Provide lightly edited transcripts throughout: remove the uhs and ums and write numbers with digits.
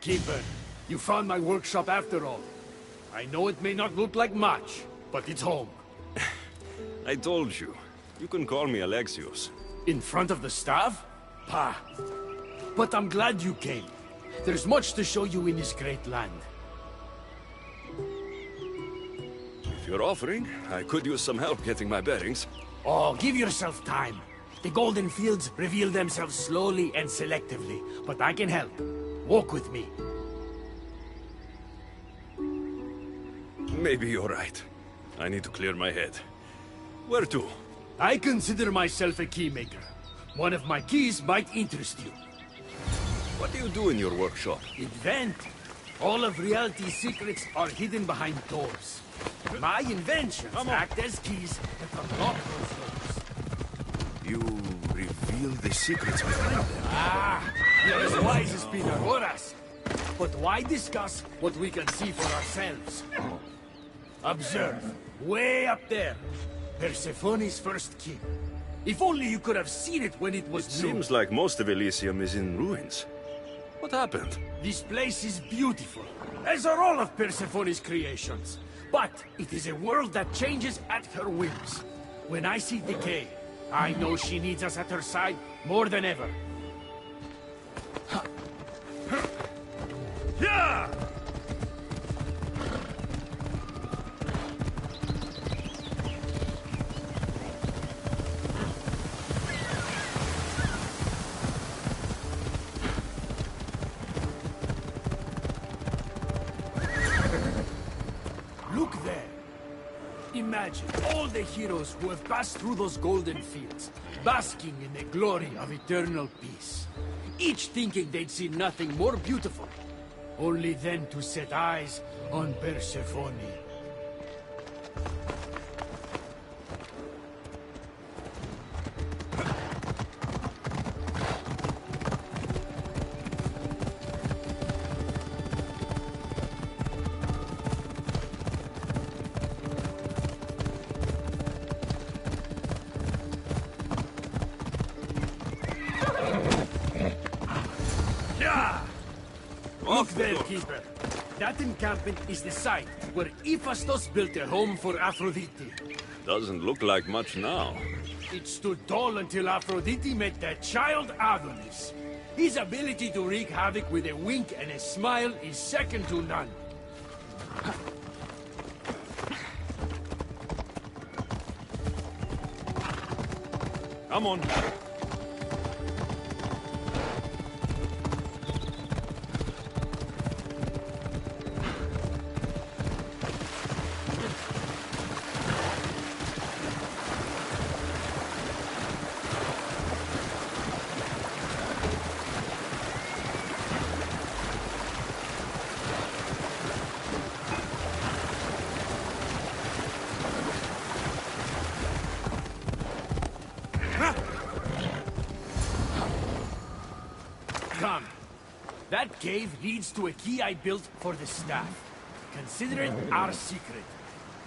Keeper, you found my workshop after all. I know it may not look like much, but it's home. I told you. You can call me Alexios. In front of the staff? Pah. But I'm glad you came. There's much to show you in this great land. If you're offering, I could use some help getting my bearings. Oh, give yourself time. The golden fields reveal themselves slowly and selectively, but I can help. Walk with me. Maybe you're right. I need to clear my head. Where to? I consider myself a keymaker. One of my keys might interest you. What do you do in your workshop? Invent. All of reality's secrets are hidden behind doors. My inventions act as keys that unlock those doors. You reveal the secrets behind them. Ah, you're as wise as Pythagoras. But why discuss what we can see for ourselves? Observe, way up there, Persephone's first key. If only you could have seen it when it was new. Seems like most of Elysium is in ruins. What happened? This place is beautiful, as are all of Persephone's creations. But it is a world that changes at her whims. When I see decay, I know she needs us at her side more than ever. Yeah! Look there. Imagine all the heroes who have passed through those golden fields, basking in the glory of eternal peace. Each thinking they'd see nothing more beautiful, only then to set eyes on Persephone. Look there, Keeper. That encampment is the site where Hephaestus built a home for Aphrodite. Doesn't look like much now. It stood tall until Aphrodite met that child Adonis. His ability to wreak havoc with a wink and a smile is second to none. Come on. Come. That cave leads to a key I built for the staff. Consider it our secret.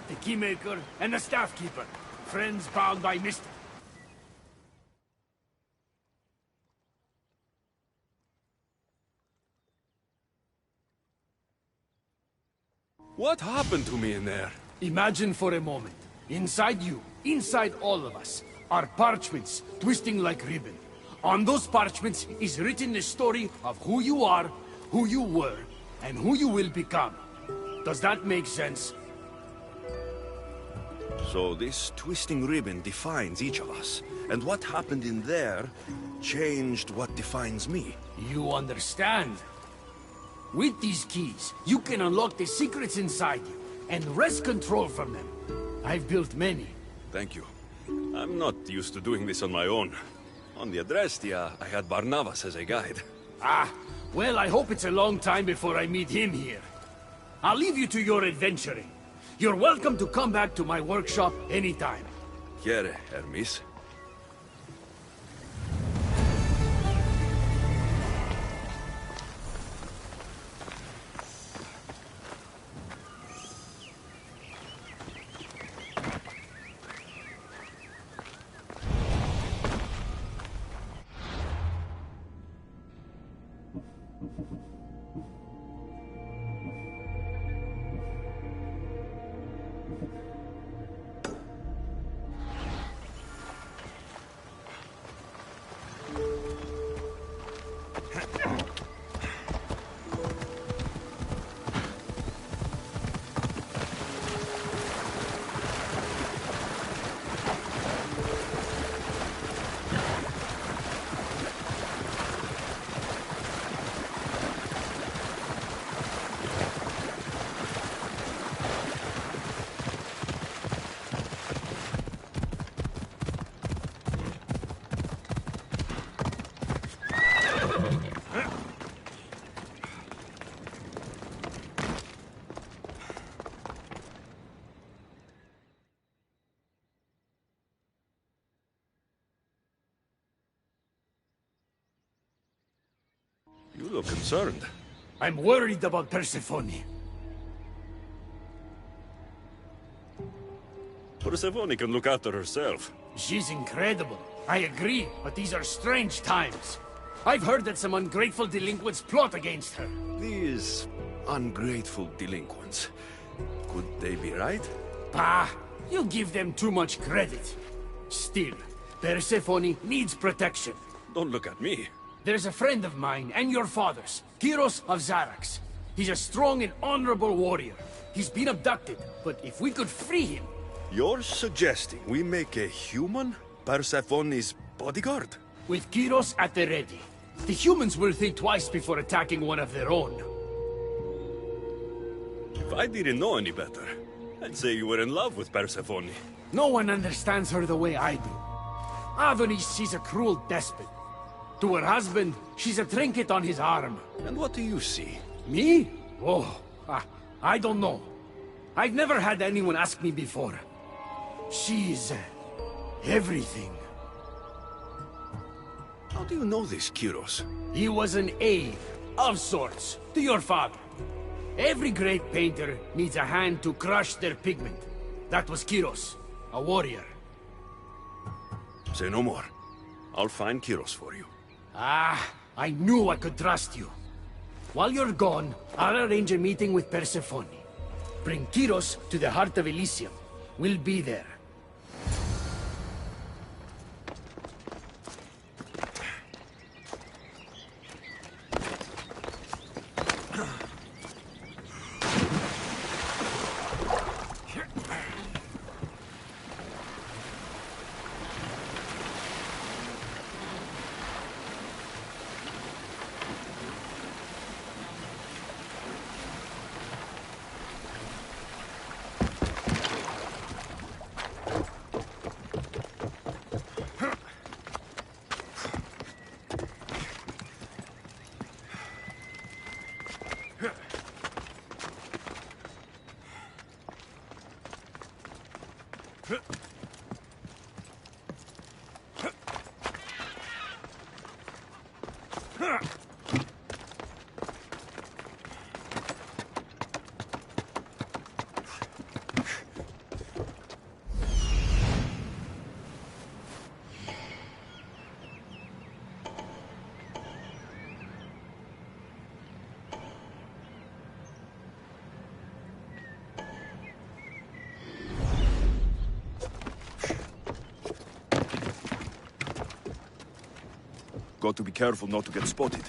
The keymaker and the staff keeper. Friends bound by mystery. What happened to me in there? Imagine for a moment. Inside you, inside all of us, are parchments twisting like ribbon. On those parchments is written the story of who you are, who you were, and who you will become. Does that make sense? So this twisting ribbon defines each of us, and what happened in there changed what defines me. You understand? With these keys, you can unlock the secrets inside you, and wrest control from them. I've built many. Thank you. I'm not used to doing this on my own. On the Adrestia, I had Barnabas as a guide. Ah, well, I hope it's a long time before I meet him here. I'll leave you to your adventuring. You're welcome to come back to my workshop anytime. Here, Hermes. You look concerned. I'm worried about Persephone. Persephone can look after herself. She's incredible. I agree, but these are strange times. I've heard that some ungrateful delinquents plot against her. These ungrateful delinquents. Could they be right? Bah! You give them too much credit. Still, Persephone needs protection. Don't look at me. There's a friend of mine, and your father's, Kyros of Xarax. He's a strong and honorable warrior. He's been abducted, but if we could free him... You're suggesting we make a human Persephone's bodyguard? With Kyros at the ready, the humans will think twice before attacking one of their own. If I didn't know any better, I'd say you were in love with Persephone. No one understands her the way I do. Adonis, she's a cruel despot. To her husband, she's a trinket on his arm. And what do you see? Me? Oh, I don't know. I've never had anyone ask me before. She's... everything. How do you know this, Kyros? He was an aide, of sorts, to your father. Every great painter needs a hand to crush their pigment. That was Kyros, a warrior. Say no more. I'll find Kyros for you. Ah, I knew I could trust you. While you're gone, I'll arrange a meeting with Persephone. Bring Kyros to the heart of Elysium. We'll be there. Got to be careful not to get spotted.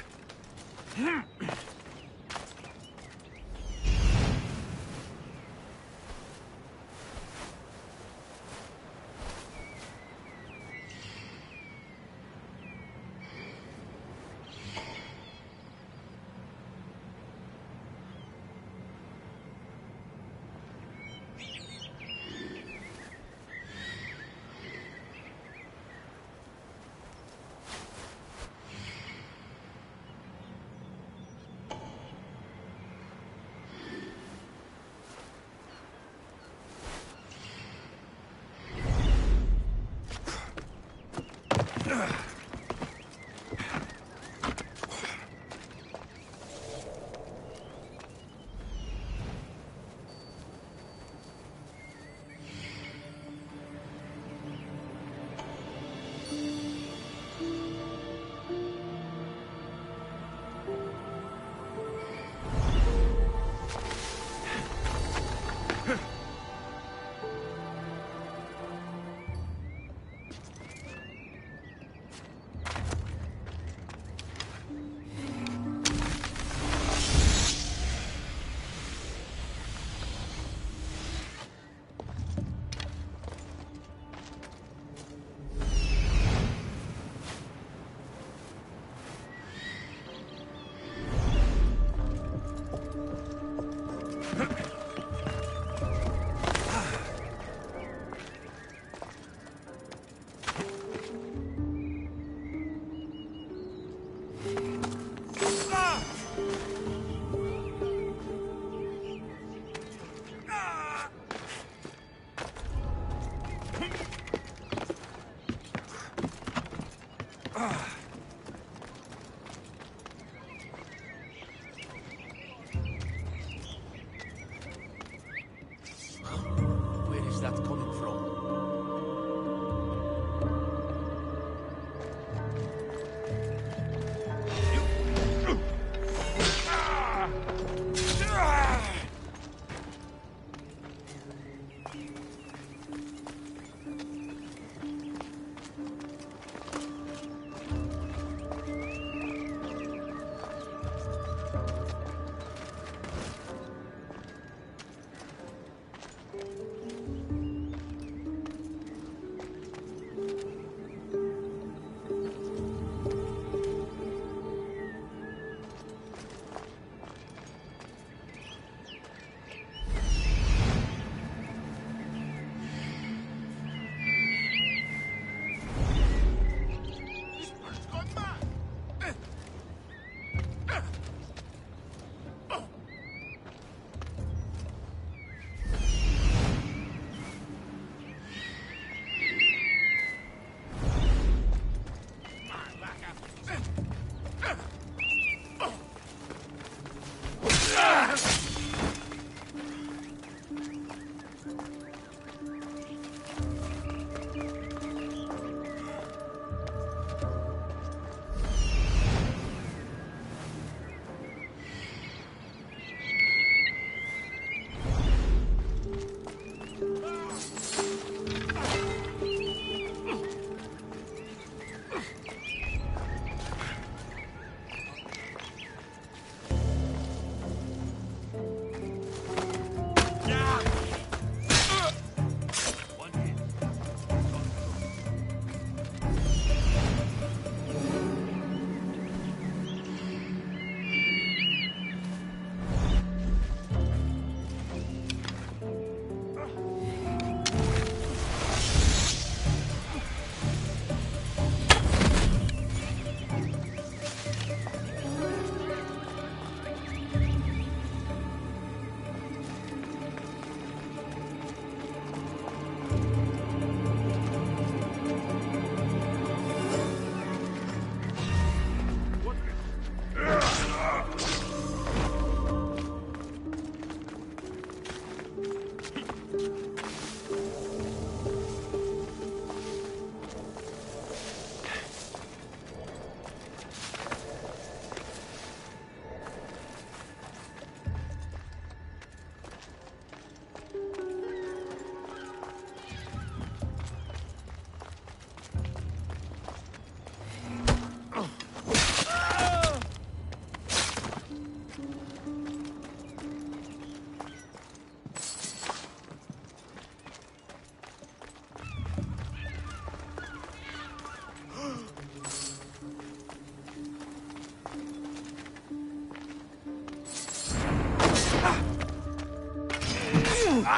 You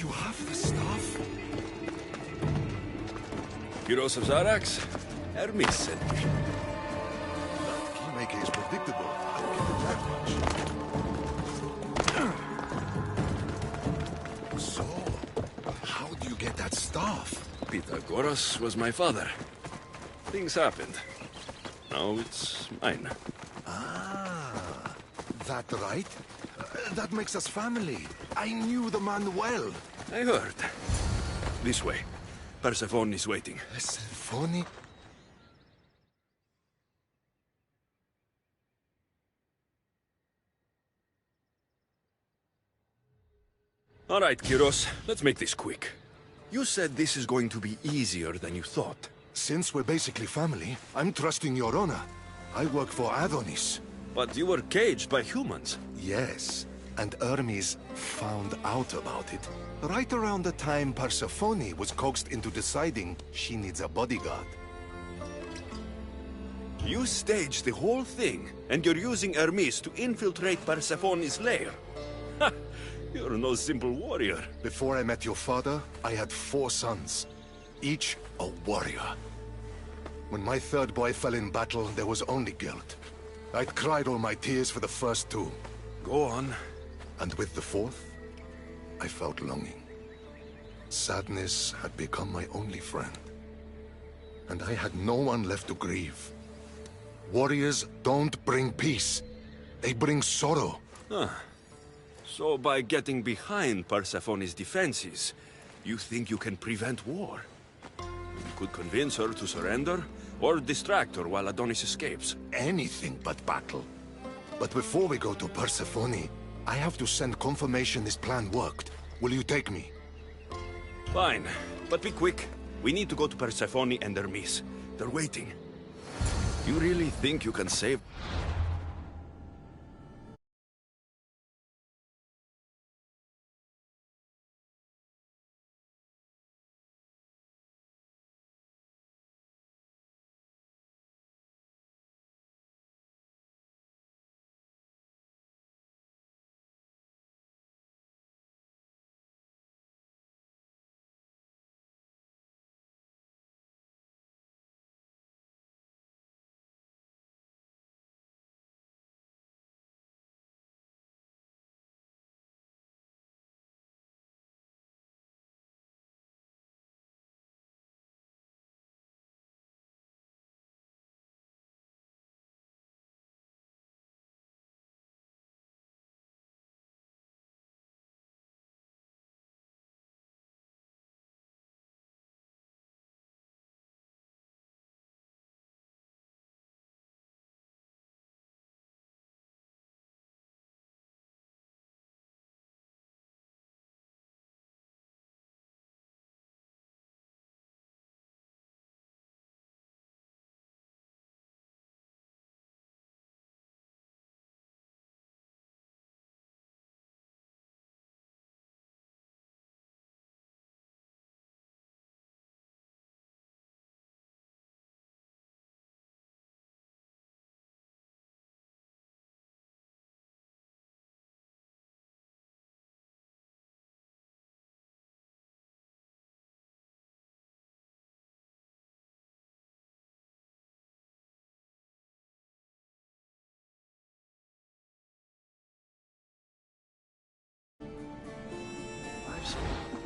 have the stuff? Heroes of Zarax? Hermes sent me. That keymaker is predictable. I'll give it that much. So, how do you get that stuff? Pythagoras was my father. Things happened. Now it's mine. Ah, that right? That makes us family. I knew the man well. I heard. This way. Persephone is waiting. Persephone? All right, Kyros. Let's make this quick. You said this is going to be easier than you thought. Since we're basically family, I'm trusting your honor. I work for Adonis. But you were caged by humans. Yes, and Hermes found out about it. Right around the time Persephone was coaxed into deciding she needs a bodyguard. You staged the whole thing, and you're using Hermes to infiltrate Persephone's lair. Ha! You're no simple warrior. Before I met your father, I had 4 sons, each a warrior. When my third boy fell in battle, there was only guilt. I'd cried all my tears for the first 2. Go on. And with the 4th, I felt longing. Sadness had become my only friend. And I had no one left to grieve. Warriors don't bring peace. They bring sorrow. So by getting behind Persephone's defenses, you think you can prevent war? You could convince her to surrender, or distract her while Adonis escapes. Anything but battle. But before we go to Persephone, I have to send confirmation this plan worked. Will you take me? Fine, but be quick. We need to go to Persephone and Hermes. They're waiting. You really think you can save...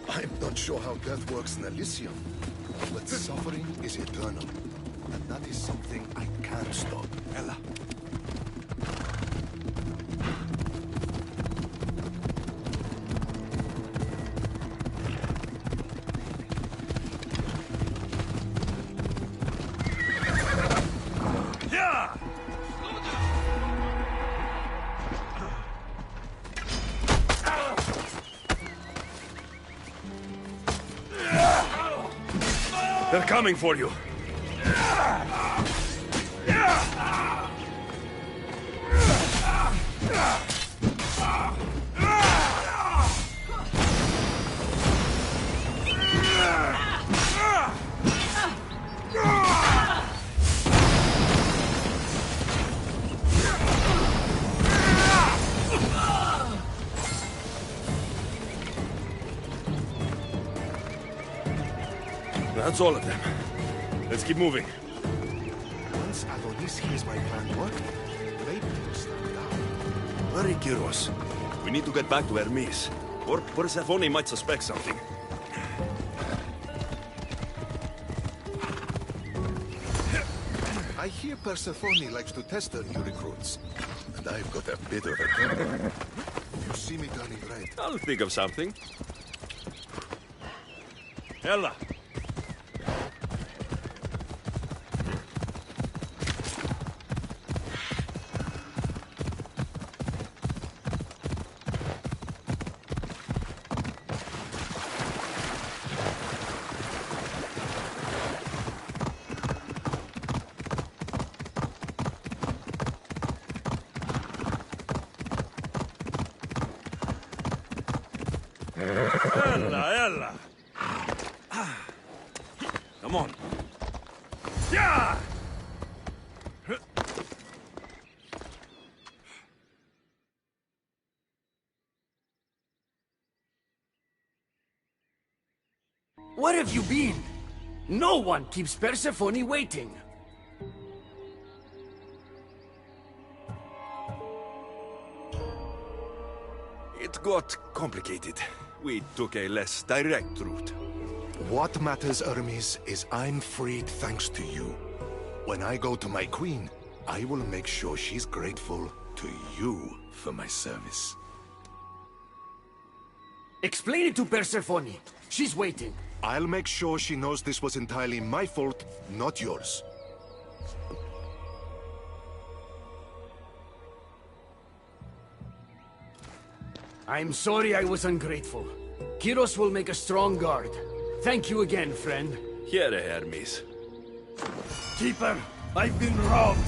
I'm not sure how death works in Elysium, but suffering is eternal. And that is something I can't stop. Ella. They're coming for you. That's all of them. Let's keep moving. Once Adonis hears my plan worked, maybe he'll slow down. Hurry, Kyros. We need to get back to Hermes. Or Persephone might suspect something. I hear Persephone likes to test her new recruits. And I've got a bit of a temper. You see me turning red. I'll think of something. Ella! Ella! Come on. Yeah! Where have you been? No one keeps Persephone waiting. It got complicated. We took a less direct route. What matters, Hermes, is I'm freed thanks to you. When I go to my queen, I will make sure she's grateful to you for my service. Explain it to Persephone. She's waiting. I'll make sure she knows this was entirely my fault, not yours. I'm sorry I was ungrateful. Kyros will make a strong guard. Thank you again, friend. Here, Hermes. Keeper, I've been robbed.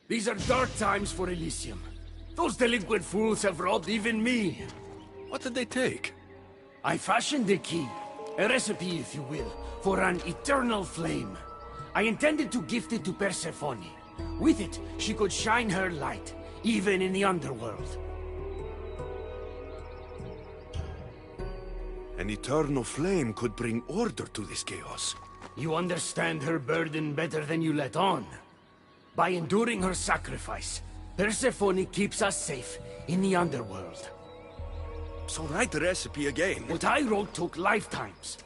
These are dark times for Elysium. Those delinquent fools have robbed even me. What did they take? I fashioned a key, a recipe if you will, for an eternal flame. I intended to gift it to Persephone. With it, she could shine her light, even in the underworld. An eternal flame could bring order to this chaos. You understand her burden better than you let on. By enduring her sacrifice, Persephone keeps us safe in the underworld. So write the recipe again. What I wrote took lifetimes.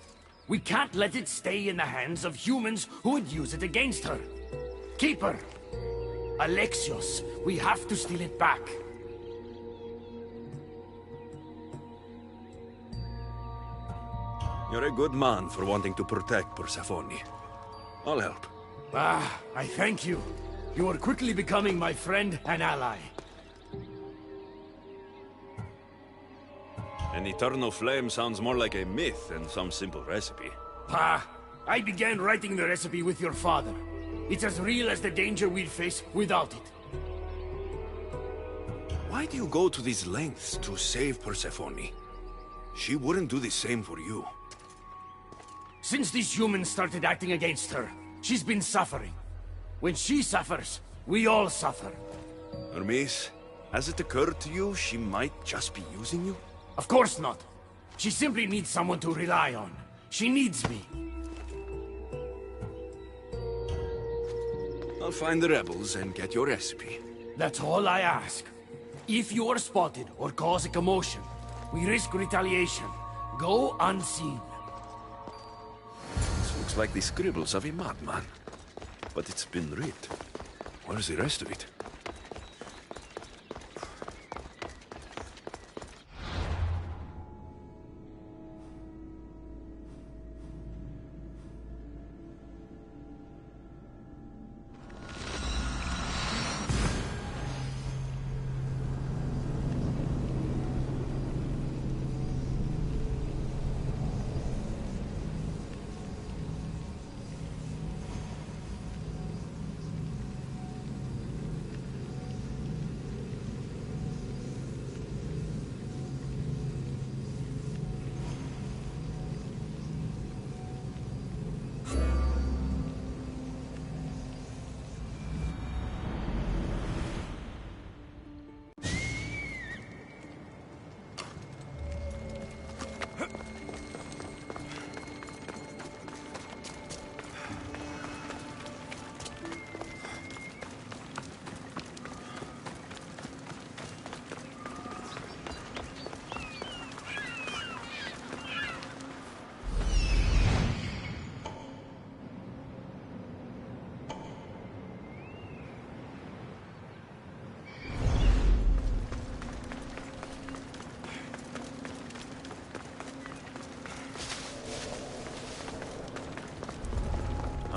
We can't let it stay in the hands of humans who would use it against her. Keeper! Alexios, we have to steal it back. You're a good man for wanting to protect Persephone. I'll help. Ah, I thank you. You are quickly becoming my friend and ally. An eternal flame sounds more like a myth than some simple recipe. Ah, I began writing the recipe with your father. It's as real as the danger we'd face without it. Why do you go to these lengths to save Persephone? She wouldn't do the same for you. Since these humans started acting against her, she's been suffering. When she suffers, we all suffer. Hermes, has it occurred to you she might just be using you? Of course not. She simply needs someone to rely on. She needs me. I'll find the rebels and get your recipe. That's all I ask. If you are spotted or cause a commotion, we risk retaliation. Go unseen. This looks like the scribbles of a madman. But it's been writ. Where's the rest of it?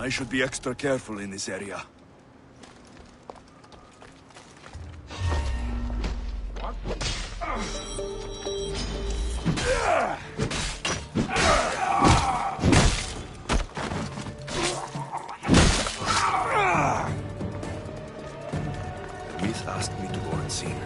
I should be extra careful in this area. Myth asked me to go unseen.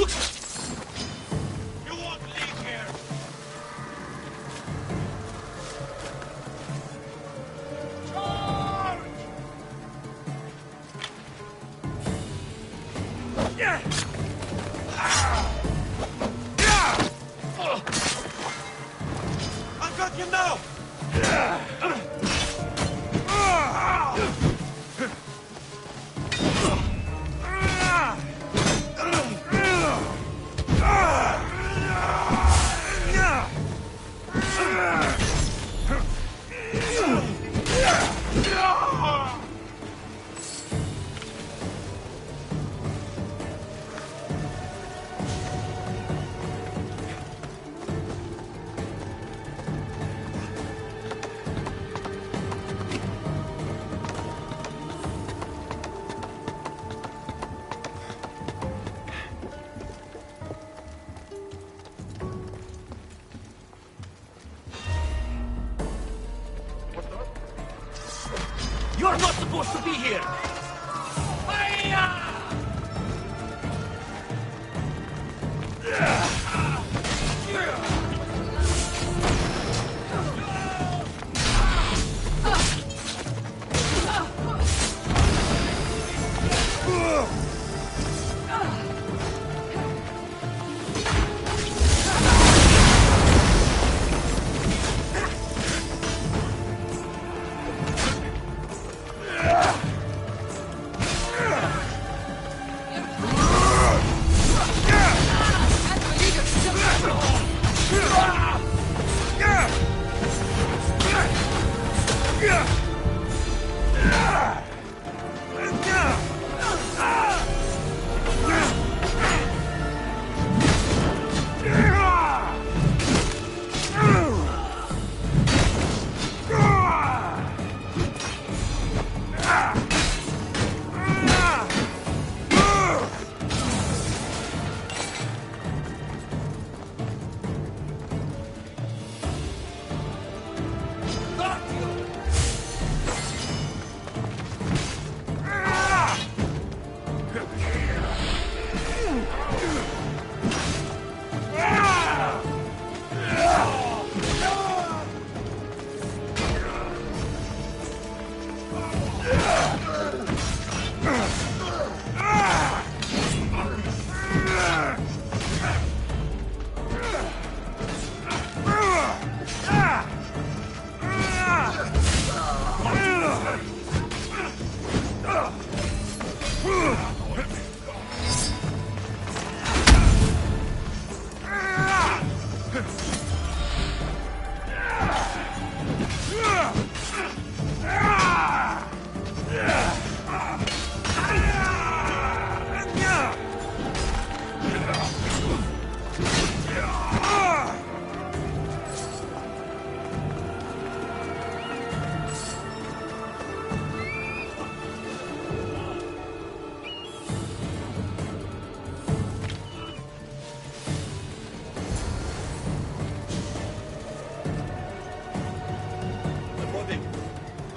You won't leave here! Charge! I've got him now! You're not supposed to be here!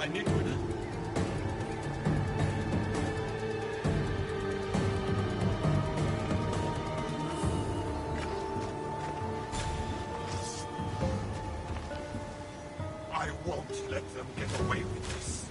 I need to... I won't let them get away with this.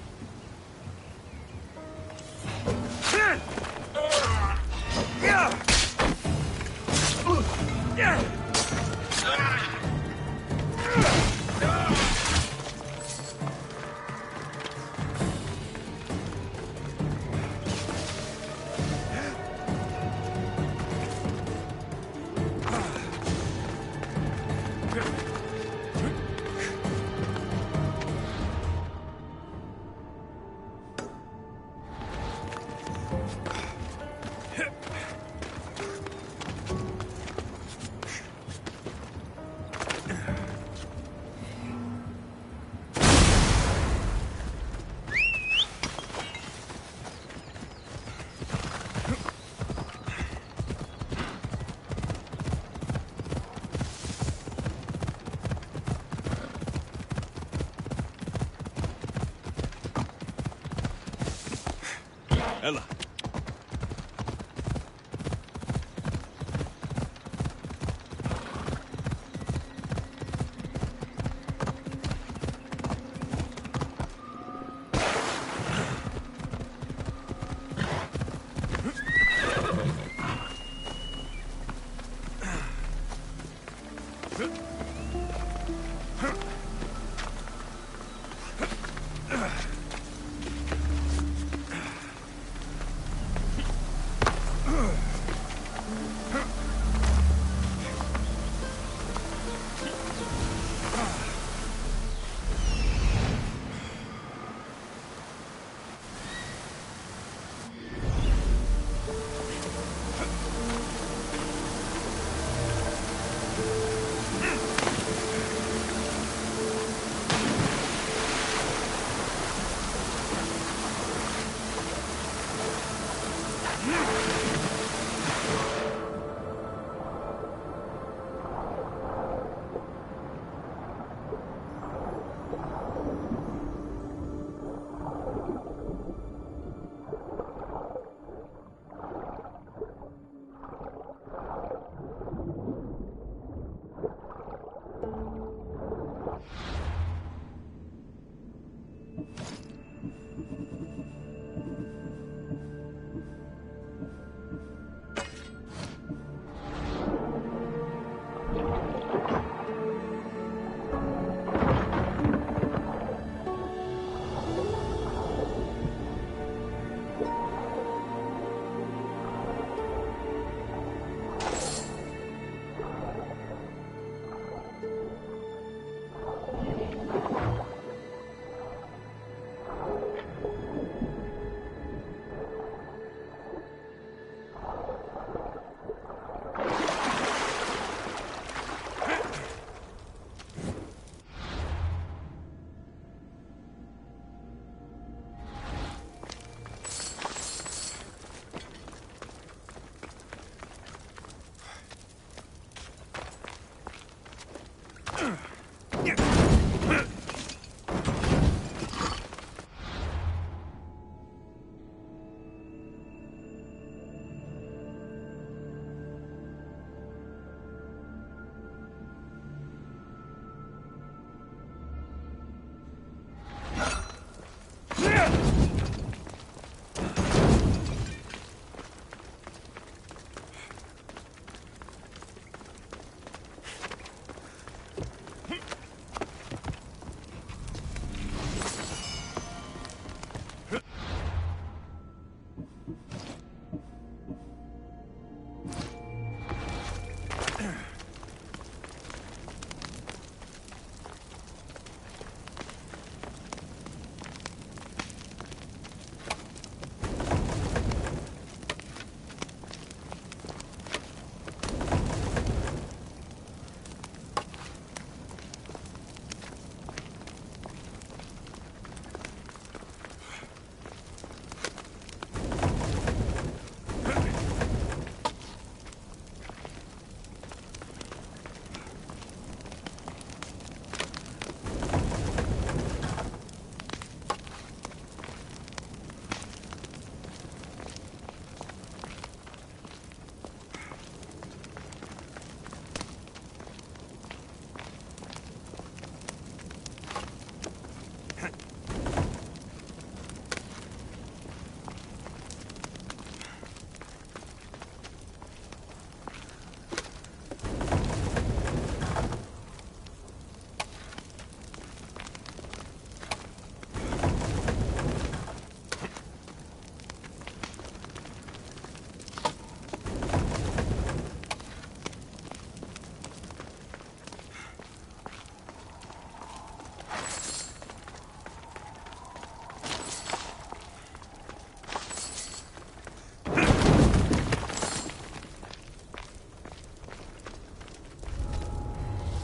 Ella.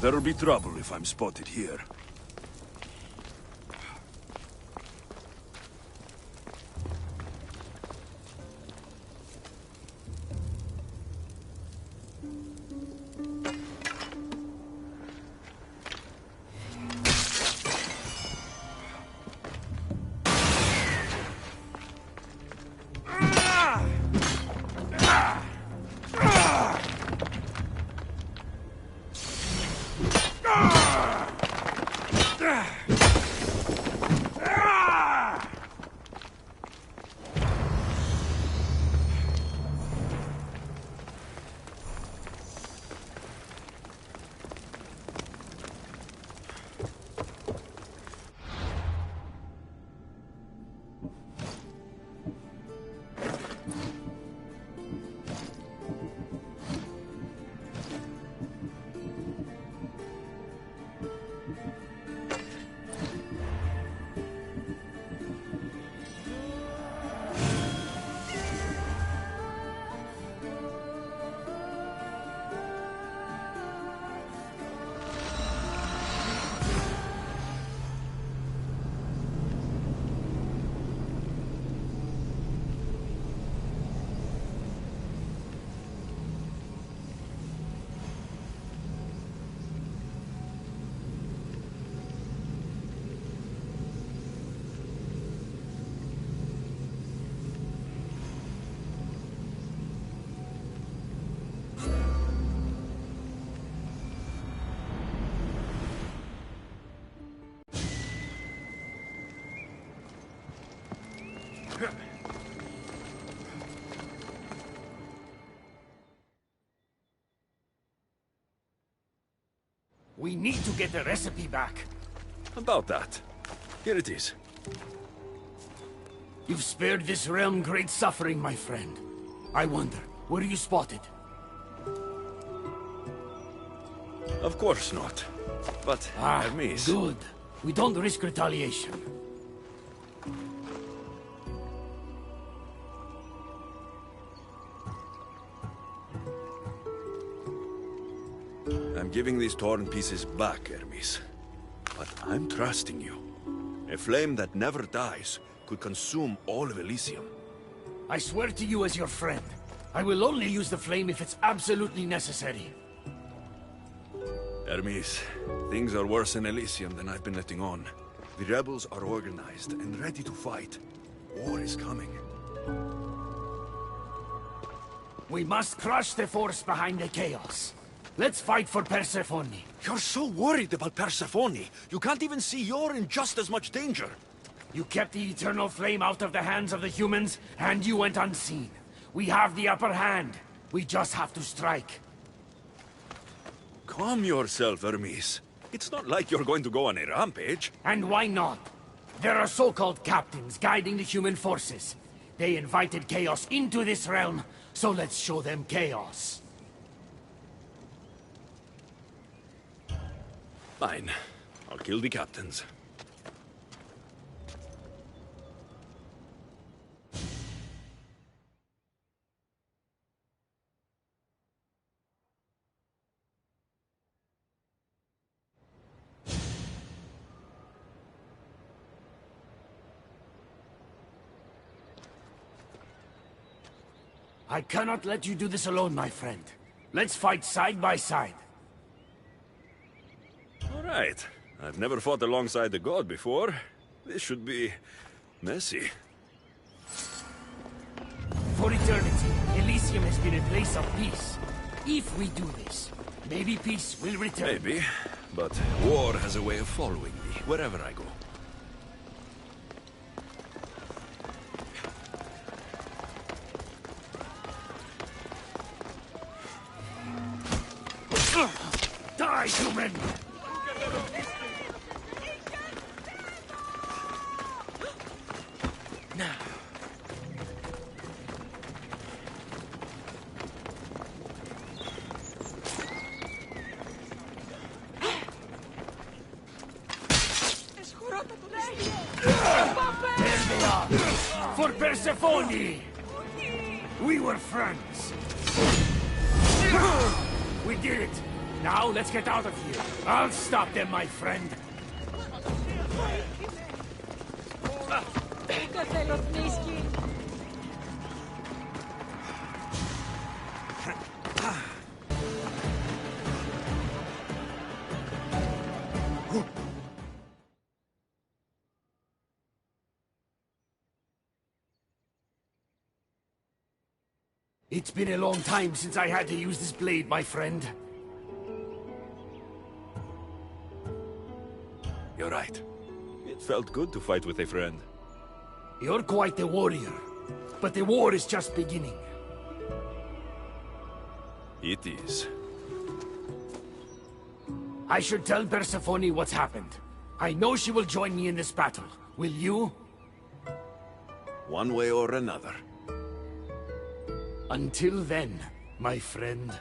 There'll be trouble if I'm spotted here. We need to get the recipe back. About that. Here it is. You've spared this realm great suffering, my friend. I wonder, were you spotted? Of course not. But, Hermes... Good. We don't risk retaliation. I'm giving these torn pieces back, Hermes. But I'm trusting you. A flame that never dies could consume all of Elysium. I swear to you as your friend. I will only use the flame if it's absolutely necessary. Hermes, things are worse in Elysium than I've been letting on. The rebels are organized and ready to fight. War is coming. We must crush the force behind the chaos. Let's fight for Persephone. You're so worried about Persephone. You can't even see you're in just as much danger. You kept the eternal flame out of the hands of the humans, and you went unseen. We have the upper hand. We just have to strike. Calm yourself, Hermes. It's not like you're going to go on a rampage. And why not? There are so-called captains guiding the human forces. They invited chaos into this realm, so let's show them chaos. Fine. I'll kill the captains. I cannot let you do this alone, my friend. Let's fight side by side. All right. I've never fought alongside the god before. This should be... messy. For eternity, Elysium has been a place of peace. If we do this, maybe peace will return. Maybe. But war has a way of following me, wherever I go. Die, human! Now. There they are! For Persephone! We were friends! We did it! Now let's get out of here. I'll stop them, my friend. It's been a long time since I had to use this blade, my friend. You're right. It felt good to fight with a friend. You're quite the warrior, but the war is just beginning. It is. I should tell Persephone what's happened. I know she will join me in this battle. Will you? One way or another. Until then, my friend.